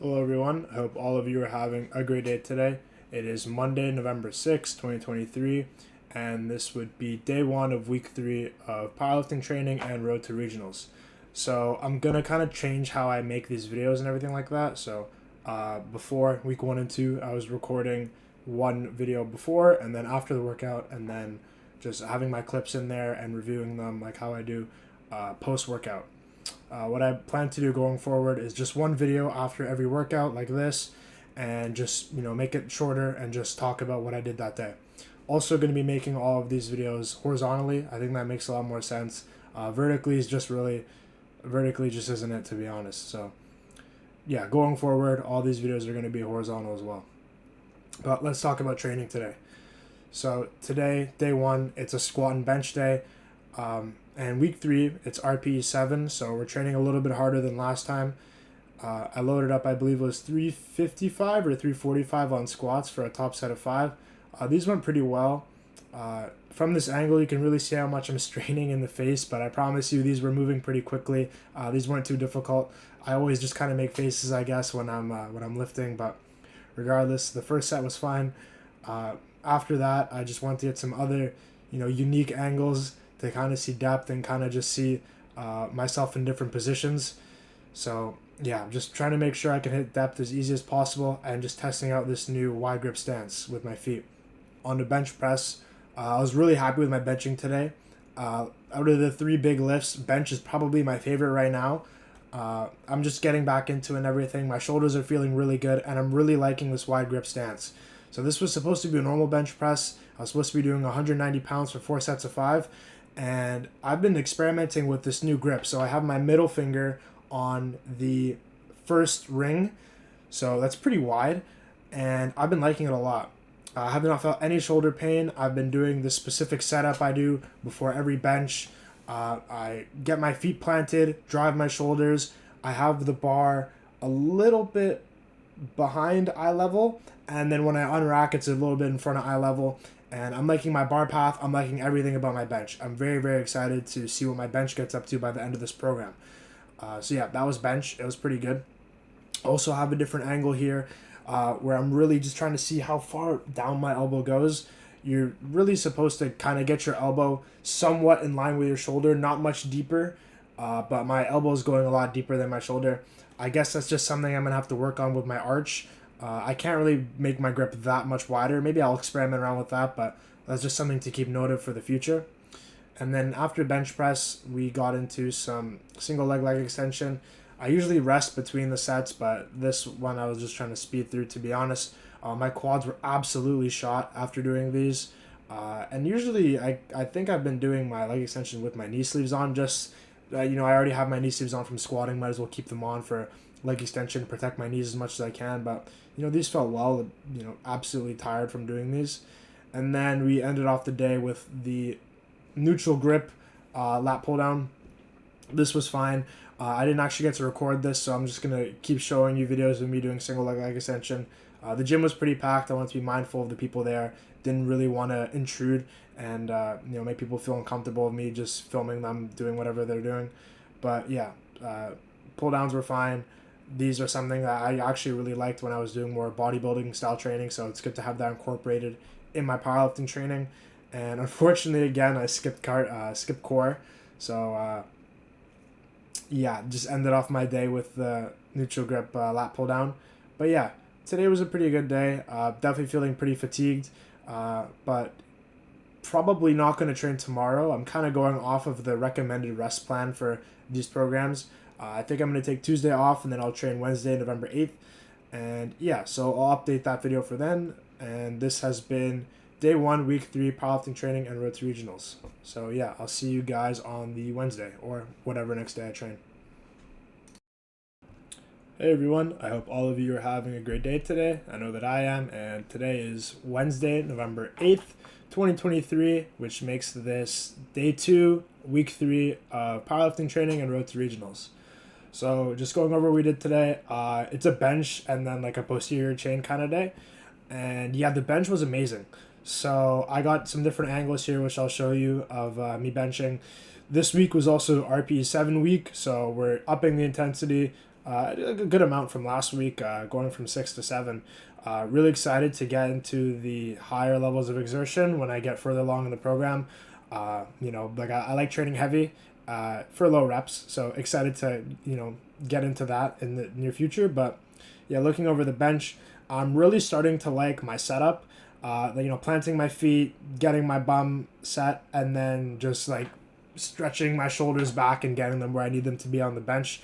Hello, everyone. I hope all of you are having a great day today. It is Monday, November 6th, 2023, and this would be day one of week 3 of powerlifting training and road to regionals. So, I'm going to kind of change how I make these videos and everything like that. So, before week 1 and 2, I was recording one video before and then after the workout, and then just having my clips in there and reviewing them like how I do post workout. What I plan to do going forward is just one video after every workout like this, and just make it shorter and just talk about what I did that day. Also going to be making all of these videos horizontally. I think that makes a lot more sense. Vertically just isn't it, to be honest. So yeah, going forward, all these videos are going to be horizontal as well. But let's talk about training today. So today, day one, it's a squat and bench day. And week 3, it's RPE 7, so we're training a little bit harder than last time. I loaded up, I believe it was 355 or 345 on squats for a top set of 5. These went pretty well. From this angle, you can really see how much I'm straining in the face, but I promise you these were moving pretty quickly. These weren't too difficult. I always just kind of make faces, I guess, when I'm lifting, but regardless, the first set was fine. After that, I just want to get some other, unique angles to kind of see depth and kind of just see myself in different positions. So yeah, I'm just trying to make sure I can hit depth as easy as possible and just testing out this new wide grip stance with my feet. On the bench press, I was really happy with my benching today. Out of the 3 big lifts, bench is probably my favorite right now. I'm just getting back into it and everything. My shoulders are feeling really good, and I'm really liking this wide grip stance. So this was supposed to be a normal bench press. I was supposed to be doing 190 pounds for 4 sets of 5. And I've been experimenting with this new grip. So I have my middle finger on the first ring. So that's pretty wide. And I've been liking it a lot. I have not felt any shoulder pain. I've been doing the specific setup I do before every bench. I get my feet planted, drive my shoulders. I have the bar a little bit behind eye level. And then when I unrack, it's a little bit in front of eye level. And I'm liking my bar path. I'm liking everything about my bench. I'm very, very excited to see what my bench gets up to by the end of this program. So yeah, that was bench. It was pretty good. Also have a different angle here where I'm really just trying to see how far down my elbow goes. You're really supposed to kind of get your elbow somewhat in line with your shoulder, not much deeper. But my elbow is going a lot deeper than my shoulder. I guess that's just something I'm going to have to work on with my arch. I can't really make my grip that much wider. Maybe I'll experiment around with that, but that's just something to keep note of for the future. And then after bench press, we got into some single leg extension. I usually rest between the sets, but this one I was just trying to speed through, to be honest. My quads were absolutely shot after doing these. And usually I think I've been doing my leg extension with my knee sleeves on. Just, I already have my knee sleeves on from squatting. Might as well keep them on for leg extension, protect my knees as much as I can. But these felt well. Absolutely tired from doing these. And then we ended off the day with the neutral grip lat pull down. This was fine. I didn't actually get to record this, so I'm just gonna keep showing you videos of me doing single leg extension. The gym was pretty packed. I wanted to be mindful of the people there. Didn't really want to intrude and make people feel uncomfortable with me just filming them doing whatever they're doing. But yeah, pull downs were fine. These are something that I actually really liked when I was doing more bodybuilding style training, so it's good to have that incorporated in my powerlifting training. And unfortunately, again, I skipped core, so yeah, just ended off my day with the neutral grip lat pull down. But yeah, today was a pretty good day. Definitely feeling pretty fatigued, but probably not going to train tomorrow. I'm kind of going off of the recommended rest plan for these programs. I think I'm going to take Tuesday off, and then I'll train Wednesday, November 8th. And yeah, so I'll update that video for then. And this has been day 1, week 3, powerlifting training and road to regionals. So yeah, I'll see you guys on the Wednesday or whatever next day I train. Hey everyone, I hope all of you are having a great day today. I know that I am, and today is Wednesday, November 8th, 2023, which makes this day 2, week 3 of powerlifting training and road to regionals. So just going over what we did today, it's a bench and then like a posterior chain kind of day. And yeah, the bench was amazing. So I got some different angles here, which I'll show you of me benching. This week was also RPE 7 week, so we're upping the intensity. a good amount from last week, going from 6 to 7. Really excited to get into the higher levels of exertion when I get further along in the program. I like training heavy for low reps, so excited to get into that in the near future. But yeah, looking over the bench, I'm really starting to like my setup. Planting my feet, getting my bum set, and then just like stretching my shoulders back and getting them where I need them to be on the bench.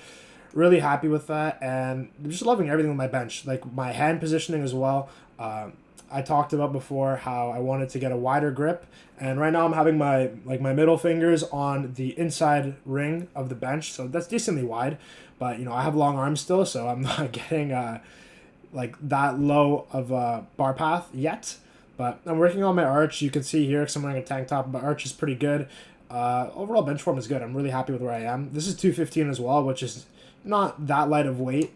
Really happy with that, and just loving everything with my bench, like my hand positioning as well. I talked about before how I wanted to get a wider grip, and right now I'm having my middle fingers on the inside ring of the bench, so that's decently wide. But I have long arms still, so I'm not getting that low of a bar path yet. But I'm working on my arch. You can see here, because I'm wearing a tank top, my arch is pretty good. Overall bench form is good. I'm really happy with where I am. This is 215 as well, which is not that light of weight,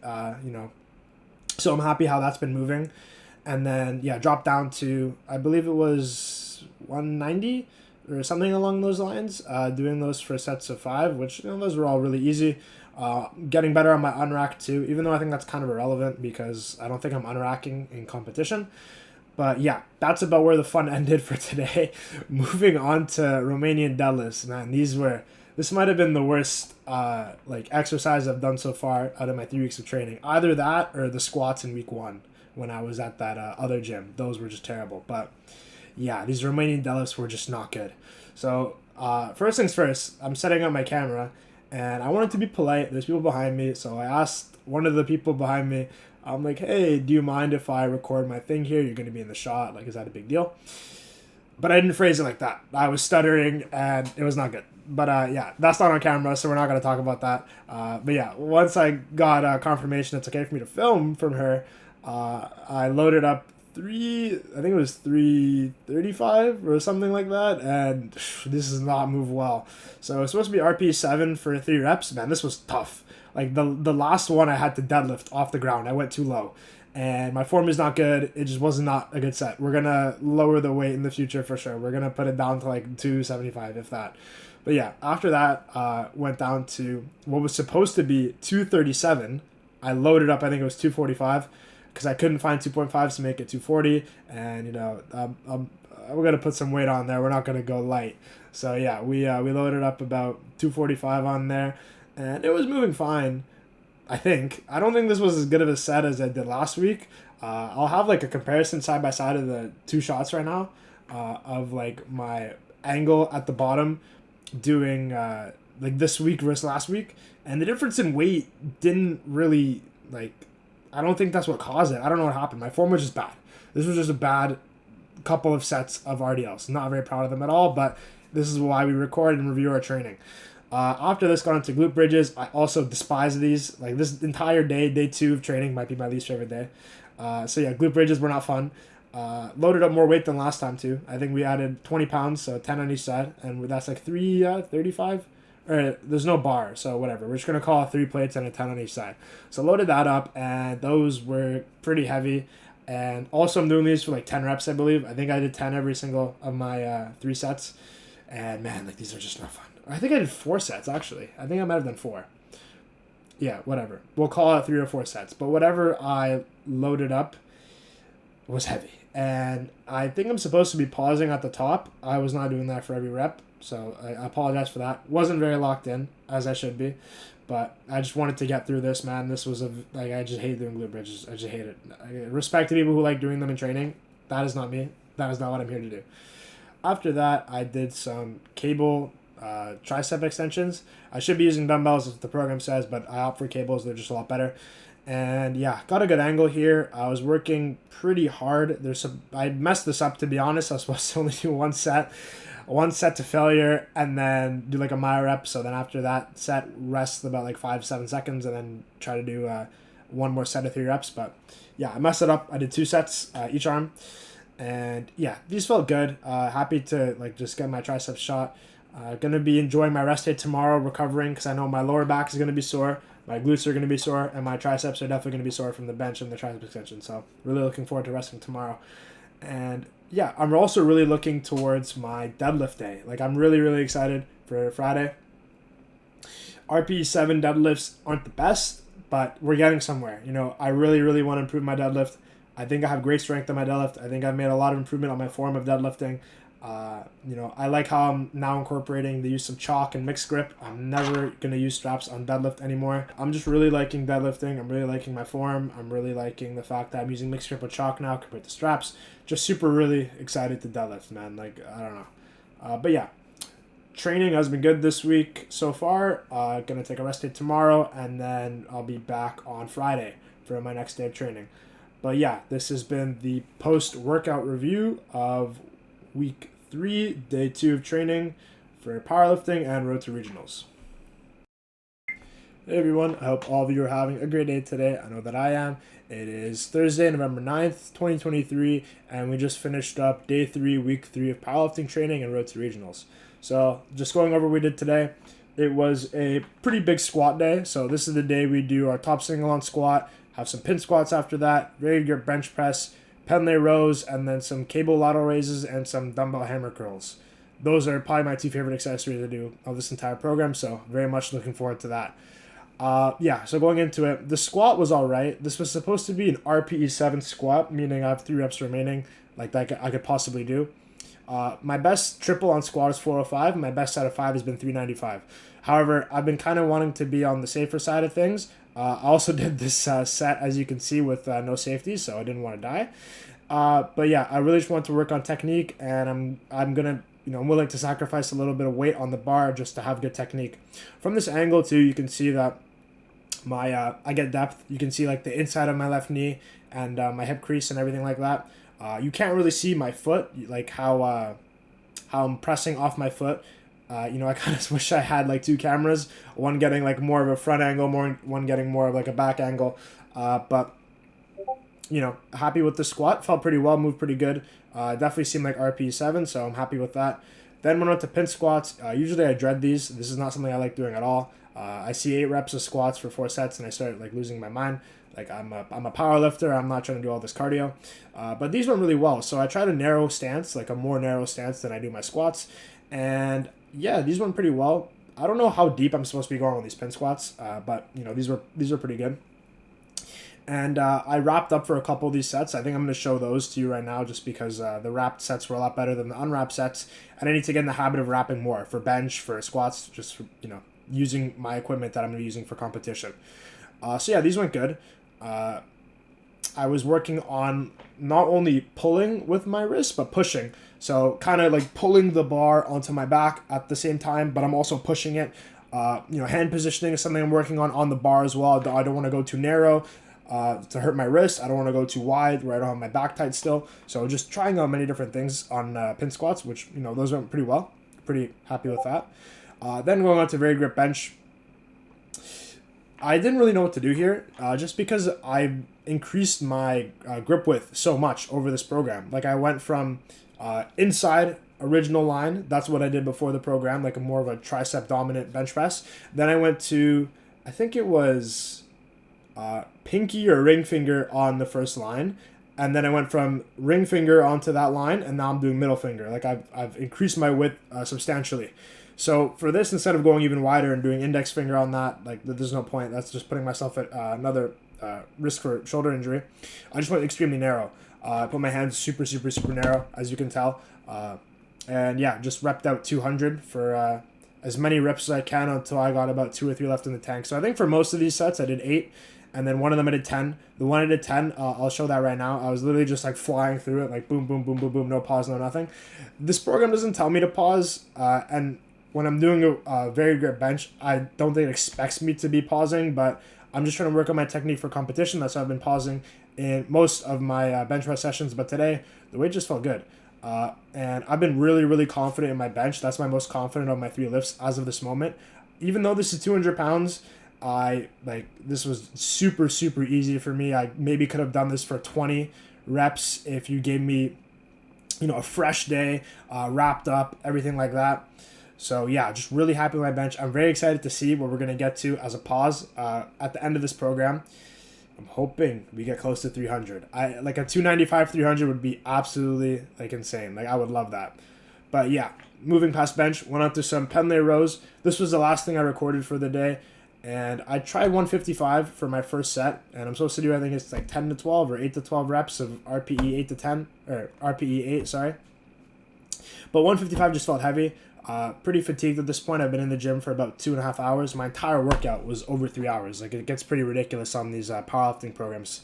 so I'm happy how that's been moving. And then dropped down to, I believe it was 190 or something along those lines, doing those for sets of 5, which those were all really easy. Getting better on my unrack too, even though I think that's kind of irrelevant because I don't think I'm unracking in competition. But yeah, that's about where the fun ended for today. Moving on to Romanian deadlifts, man, this might have been the worst exercise I've done so far out of my 3 weeks of training. Either that or the squats in week 1 when I was at that other gym. Those were just terrible. But yeah, these Romanian deadlifts were just not good. So first things first, I'm setting up my camera, and I wanted to be polite. There's people behind me, so I asked one of the people behind me, I'm like, hey, do you mind if I record my thing here? You're going to be in the shot. Like, is that a big deal? But I didn't phrase it like that. I was stuttering, and it was not good. But that's not on camera, so we're not going to talk about that. But yeah, once I got confirmation it's okay for me to film from her, I loaded up I think it was 335 or something like that, and this does not move well. So it's supposed to be RP7 for 3 reps. Man, this was tough. Like the last one I had to deadlift off the ground. I went too low. And my form is not good. It just was not a good set. We're going to lower the weight in the future for sure. We're going to put it down to 275, if that. But yeah, after that, went down to what was supposed to be 237. I loaded up, I think it was 245, because I couldn't find 2.5s to make it 240. And, we're going to put some weight on there. We're not going to go light. So yeah, we loaded up about 245 on there. And it was moving fine. I think. I don't think this was as good of a set as I did last week. I'll have a comparison side by side of the 2 shots right now of my angle at the bottom doing this week versus last week. And the difference in weight didn't really I don't think that's what caused it. I don't know what happened. My form was just bad. This was just a bad couple of sets of RDLs. Not very proud of them at all, but this is why we record and review our training. After this, got into glute bridges. I also despise these. This entire day 2 of training might be my least favorite day. So yeah, glute bridges were not fun. Loaded up more weight than last time too. I think we added 20 pounds, so 10 on each side, and that's 335. Or there's no bar, so whatever. We're just gonna call it 3 plates and a 10 on each side. So loaded that up, and those were pretty heavy. And also I'm doing these for 10 reps, I believe. I think I did 10 every single of my 3 sets. And man, these are just not fun. I think I did 4 sets, actually. I think I might have done 4. Yeah, whatever. We'll call it 3 or 4 sets. But whatever I loaded up was heavy. And I think I'm supposed to be pausing at the top. I was not doing that for every rep. So I apologize for that. Wasn't very locked in, as I should be. But I just wanted to get through this, man. This was I just hate doing glute bridges. I just hate it. I respect to people who like doing them in training. That is not me. That is not what I'm here to do. After that, I did some cable tricep extensions. I should be using dumbbells, as the program says, but I opt for cables. They're just a lot better. And yeah, got a good angle here. I was working pretty hard. I messed this up, to be honest. I was supposed to only do one set to failure, and then do a myo rep. So then after that set, rest about 5-7 seconds, and then try to do one more set of 3 reps. But yeah, I messed it up. I did 2 sets each arm. And yeah, these felt good. Happy to just get my triceps shot. Gonna be enjoying my rest day tomorrow, recovering, because I know my lower back is gonna be sore, my glutes are gonna be sore, and my triceps are definitely gonna be sore from the bench and the tricep extension. So really looking forward to resting tomorrow. And yeah, I'm also really looking towards my deadlift day. I'm really, really excited for Friday. RP7 deadlifts aren't the best, but we're getting somewhere. I really, really want to improve my deadlift. I think I have great strength in my deadlift. I think I've made a lot of improvement on my form of deadlifting. I like how I'm now incorporating the use of chalk and mixed grip. I'm never going to use straps on deadlift anymore. I'm just really liking deadlifting. I'm really liking my form. I'm really liking the fact that I'm using mixed grip with chalk now compared to straps. Just super really excited to deadlift, man. I don't know. But yeah, training has been good this week so far. Gonna take a rest day tomorrow, and then I'll be back on Friday for my next day of training. But yeah, this has been the post-workout review of week 3, day 2 of training for powerlifting and road to regionals. Hey everyone, I hope all of you are having a great day today. I know that I am. It is Thursday, November 9th, 2023, and we just finished up day 3, week 3 of powerlifting training and road to regionals. So just going over what we did today, it was a pretty big squat day. So this is the day we do our top single on squat, have some pin squats after that, very good bench press, Pendlay rows, and then some cable lateral raises and some dumbbell hammer curls. Those are probably my 2 favorite accessories to do of this entire program, so very much looking forward to that. So going into it, the squat was all right. This was supposed to be an RPE 7 squat, meaning I have 3 reps remaining, like that I could possibly do. My best triple on squat is 405, and my best set of 5 has been 395. However, I've been kind of wanting to be on the safer side of things. I also did this set, as you can see, with no safety, so I didn't want to die. But yeah, I really just want to work on technique, and I'm gonna, I'm willing to sacrifice a little bit of weight on the bar just to have good technique. From this angle too, you can see that I get depth. You can see like the inside of my left knee and my hip crease and everything like that. You can't really see my foot, like how I'm pressing off my foot. I kind of wish I had like 2 cameras, one getting like more of a front angle, one getting more of like a back angle. But happy with the squat. Felt pretty well, moved pretty good. Definitely seemed like RP 7, so I'm happy with that. Then went on to pin squats. Usually I dread these. This is not something I like doing at all. I see 8 reps of squats for 4 sets, and I start like losing my mind. Like I'm a power lifter. I'm not trying to do all this cardio. But these went really well. So I tried a narrow stance, like a more narrow stance than I do my squats. And yeah, these went pretty well. I don't know how deep I'm supposed to be going with these pin squats, but these were pretty good. And I wrapped up for a couple of these sets. I think I'm going to show those to you right now just because the wrapped sets were a lot better than the unwrapped sets. And I need to get in the habit of wrapping more for bench, for squats, just for, using my equipment that I'm going to be using for competition. So yeah, these went good. I was working on not only pulling with my wrist, but pushing. So kind of like pulling the bar onto my back at the same time, but I'm also pushing it. Hand positioning is something I'm working on the bar as well. I don't want to go too narrow to hurt my wrist. I don't want to go too wide where I don't have my back tight still. So just trying out many different things on pin squats, which, those went pretty well. Pretty happy with that. Then going on to very grip bench. I didn't really know what to do here, just because I increased my grip width so much over this program. Like I went from inside original line, that's what I did before the program, like a more of a tricep dominant bench press. Then I went to, I think it was pinky or ring finger on the first line, and then I went from ring finger onto that line, and now I'm doing middle finger. Like I've increased my width substantially. So for this, instead of going even wider and doing index finger on that, like there's no point. That's just putting myself at another risk for shoulder injury. I just went extremely narrow. I put my hands super, super, super narrow, as you can tell. And yeah, just repped out 200 for as many reps as I can until I got about 2 or 3 left in the tank. So I think for most of these sets, I did 8. And then one of them I did 10. The one I did 10, I'll show that right now. I was literally just like flying through it, like boom, boom, boom, boom, boom, no pause, no nothing. This program doesn't tell me to pause. And when I'm doing a very grip bench, I don't think it expects me to be pausing, but I'm just trying to work on my technique for competition. That's why I've been pausing in most of my bench press sessions. But today, the weight just felt good. And I've been really, really confident in my bench. That's my most confident of my 3 lifts as of this moment. Even though this is 200 pounds, this was super, super easy for me. I maybe could have done this for 20 reps if you gave me, a fresh day, wrapped up, everything like that. So yeah, just really happy with my bench. I'm very excited to see what we're going to get to as a pause at the end of this program. I'm hoping we get close to 300. A 295, 300 would be absolutely insane. I would love that. But yeah, moving past bench, went on to some Pendlay rows. This was the last thing I recorded for the day. And I tried 155 for my first set, and I'm supposed to do, I think it's like 10 to 12 or 8 to 12 reps of RPE 8 to 10, or RPE 8, sorry. But 155 just felt heavy. Pretty fatigued at this point. I've been in the gym for about 2.5 hours. My entire workout was over 3 hours. Like, it gets pretty ridiculous on these powerlifting programs,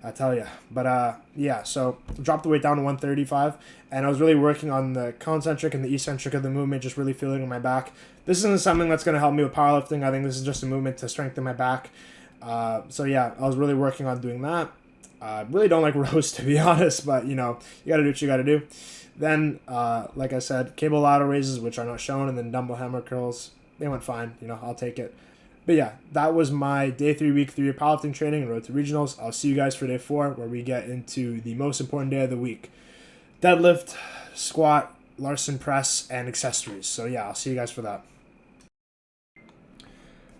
I tell you. But yeah, so dropped the weight down to 135, and I was really working on the concentric and the eccentric of the movement, just really feeling in my back. This isn't something that's going to help me with powerlifting. I think this is just a movement to strengthen my back. So yeah, I was really working on doing that. Really don't like rows, to be honest, but you know, you got to do what you got to do. Then, like I said, cable lateral raises, which are not shown, and then dumbbell hammer curls. They went fine. You know, I'll take it. But yeah, that was my day 3, week 3 of powerlifting training and road to regionals. I'll see you guys for day 4, where we get into the most important day of the week: deadlift, squat, Larson press, and accessories. So yeah, I'll see you guys for that.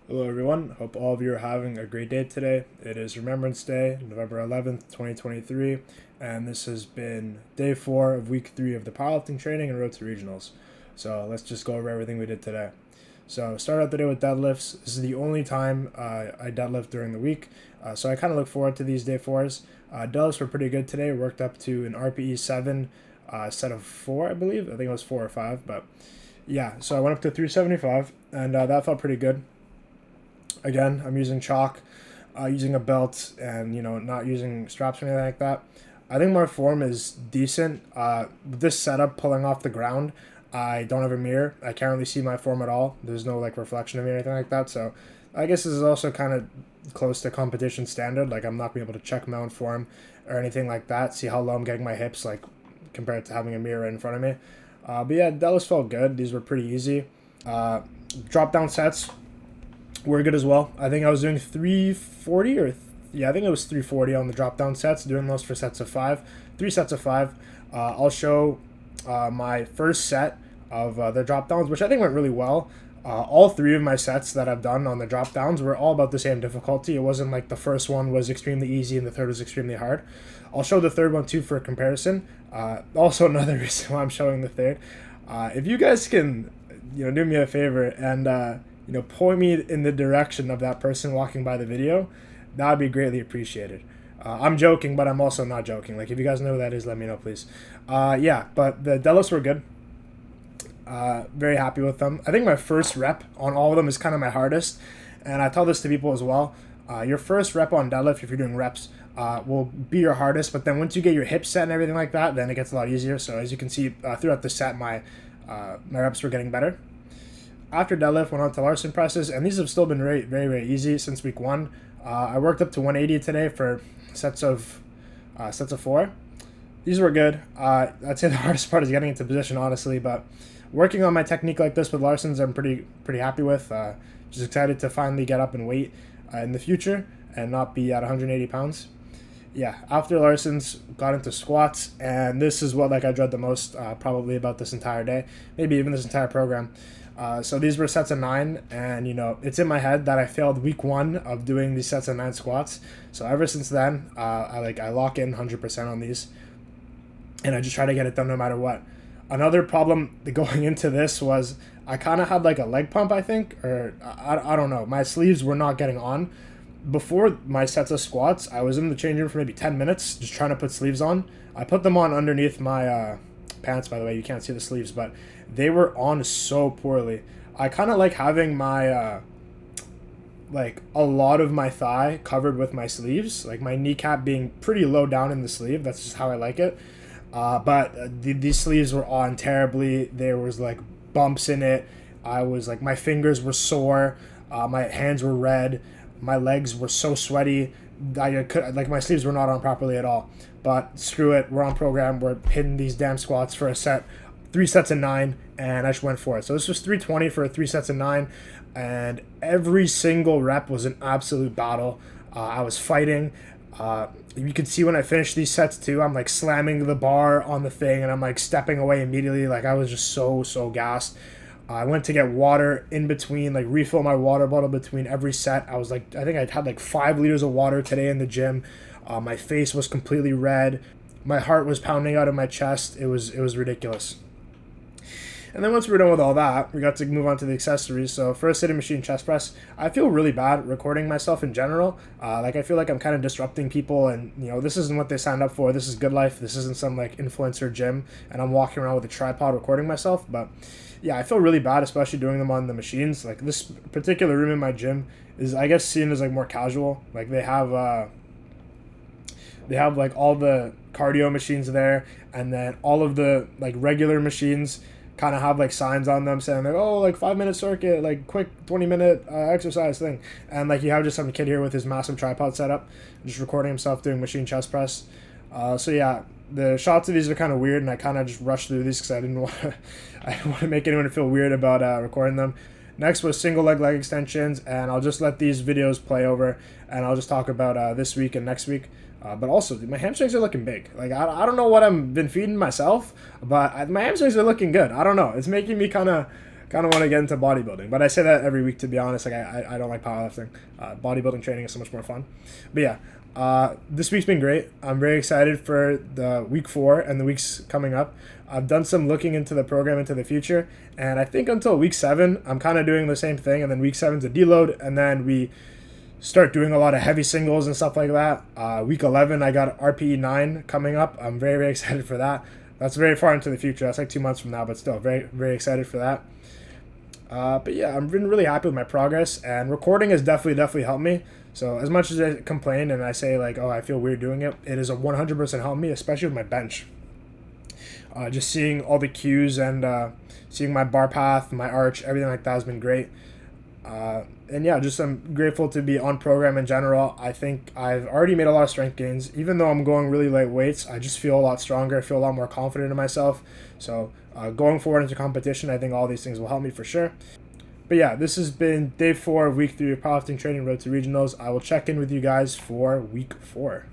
Hello everyone, hope all of you are having a great day today. It is Remembrance Day, November 11th, 2023, and this has been day 4 of week 3 of the powerlifting training and road to regionals. So let's just go over everything we did today. So start out the day with deadlifts. This is the only time I deadlift during the week, so I kind of look forward to these day 4s. Deadlifts were pretty good today, worked up to an RPE 7 set of 4, I believe. I think it was 4 or 5, but yeah, so I went up to 375, and that felt pretty good. Again, I'm using chalk, using a belt, and you know, not using straps or anything like that. I think my form is decent. With this setup, pulling off the ground, I don't have a mirror. I can't really see my form at all. There's no like reflection of me or anything like that. So I guess this is also kind of close to competition standard. Like, I'm not being able to check my own form or anything like that. See how low I'm getting my hips, like compared to having a mirror in front of me. But yeah, deadlifts felt good. These were pretty easy. Drop down sets were good as well. I think I was doing 340 or I think it was 340 on the drop down sets, doing those for sets of 5, 3 sets of 5. I'll show my first set of the drop downs, which I think went really well. All 3 of my sets that I've done on the drop downs were all about the same difficulty. It wasn't like the first one was extremely easy and the third was extremely hard. I'll show the third one too for a comparison. Also, another reason why I'm showing the third. If you guys can, you know, do me a favor and you know, point me in the direction of that person walking by the video, that would be greatly appreciated. I'm joking, but I'm also not joking. Like, if you guys know who that is, let me know, please. Yeah, but the deadlifts were good. Very happy with them. I think my first rep on all of them is kind of my hardest, and I tell this to people as well. Your first rep on deadlift, if you're doing reps, will be your hardest, but then once you get your hips set and everything like that, then it gets a lot easier. So as you can see, throughout the set, my reps were getting better. After deadlift, went on to Larson presses, and these have still been very, very, very easy since week 1. I worked up to 180 today for sets of 4. These were good. I'd say the hardest part is getting into position, honestly, but working on my technique like this with Larsons, I'm pretty happy with. Just excited to finally get up and weight in the future and not be at 180 pounds. Yeah, after Larsons, got into squats, and this is what I dread the most probably about this entire day, maybe even this entire program. So these were sets of 9, and you know, it's in my head that I failed week 1 of doing these sets of 9 squats. So ever since then, I lock in 100% on these, and I just try to get it done no matter what. Another problem going into this was I kind of had like a leg pump, I think, or I don't know. My sleeves were not getting on. Before my sets of squats, I was in the change room for maybe 10 minutes just trying to put sleeves on. I put them on underneath my pants, by the way. You can't see the sleeves, but they were on so poorly. I kind of like having my like a lot of my thigh covered with my sleeves, like my kneecap being pretty low down in the sleeve. That's just how I like it. But these sleeves were on terribly. There was like bumps in it. I was like, my fingers were sore. My hands were red. My legs were so sweaty. I could, like, my sleeves were not on properly at all. But screw it, we're on program. We're hitting these damn squats for a set, 3 sets of 9, and I just went for it. So this was 320 for 3 sets of 9, and every single rep was an absolute battle. I was fighting. You can see when I finished these sets too, I'm like slamming the bar on the thing, and I'm like stepping away immediately. Like, I was just so gassed. I went to get water in between, like refill my water bottle between every set. I was like, I think I had like 5 liters of water today in the gym. My face was completely red. My heart was pounding out of my chest. It was ridiculous. And then once we were done with all that, we got to move on to the accessories. So first sitting machine chest press. I feel really bad recording myself in general. Like I feel like I'm kind of disrupting people, and this isn't what they signed up for. This is good life. This isn't some like influencer gym, and I'm walking around with a tripod recording myself. But yeah, I feel really bad, especially doing them on the machines. Like this particular room in my gym is, I guess, seen as like more casual. Like they have like all the cardio machines there, and then all of the like regular machines kind of have like signs on them saying like, oh, like 5-minute circuit, like quick 20-minute exercise thing. And like you have just some kid here with his massive tripod setup, just recording himself doing machine chest press. So yeah, the shots of these are kind of weird, and I kind of just rushed through these because I didn't want to make anyone feel weird about recording them. Next was single leg extensions, and I'll just let these videos play over, and I'll just talk about this week and next week. But also, my hamstrings are looking big. Like, I don't know what I've been feeding myself, but my hamstrings are looking good. I don't know. It's making me kind of want to get into bodybuilding. But I say that every week, to be honest. Like, I don't like powerlifting. Bodybuilding training is so much more fun. But yeah, this week's been great. I'm very excited for the week 4 and the weeks coming up. I've done some looking into the program into the future, and I think until week 7, I'm kind of doing the same thing, and then week 7's a deload, and then we start doing a lot of heavy singles and stuff like that. Week 11, I got RPE 9 coming up. I'm very, very excited for that. That's very far into the future. That's like 2 months from now, but still very, very excited for that. But yeah, I've been really happy with my progress, and recording has definitely helped me. So as much as I complain and I say like, oh, I feel weird doing it, it is a 100% helped me, especially with my bench. Just seeing all the cues and seeing my bar path, my arch, everything like that has been great. And yeah, just I'm grateful to be on program in general. I think I've already made a lot of strength gains. Even though I'm going really light weights, I just feel a lot stronger. I feel a lot more confident in myself. So going forward into competition, I think all these things will help me for sure. But yeah, this has been day 4 of week 3 of powerlifting training road to regionals. I will check in with you guys for week 4.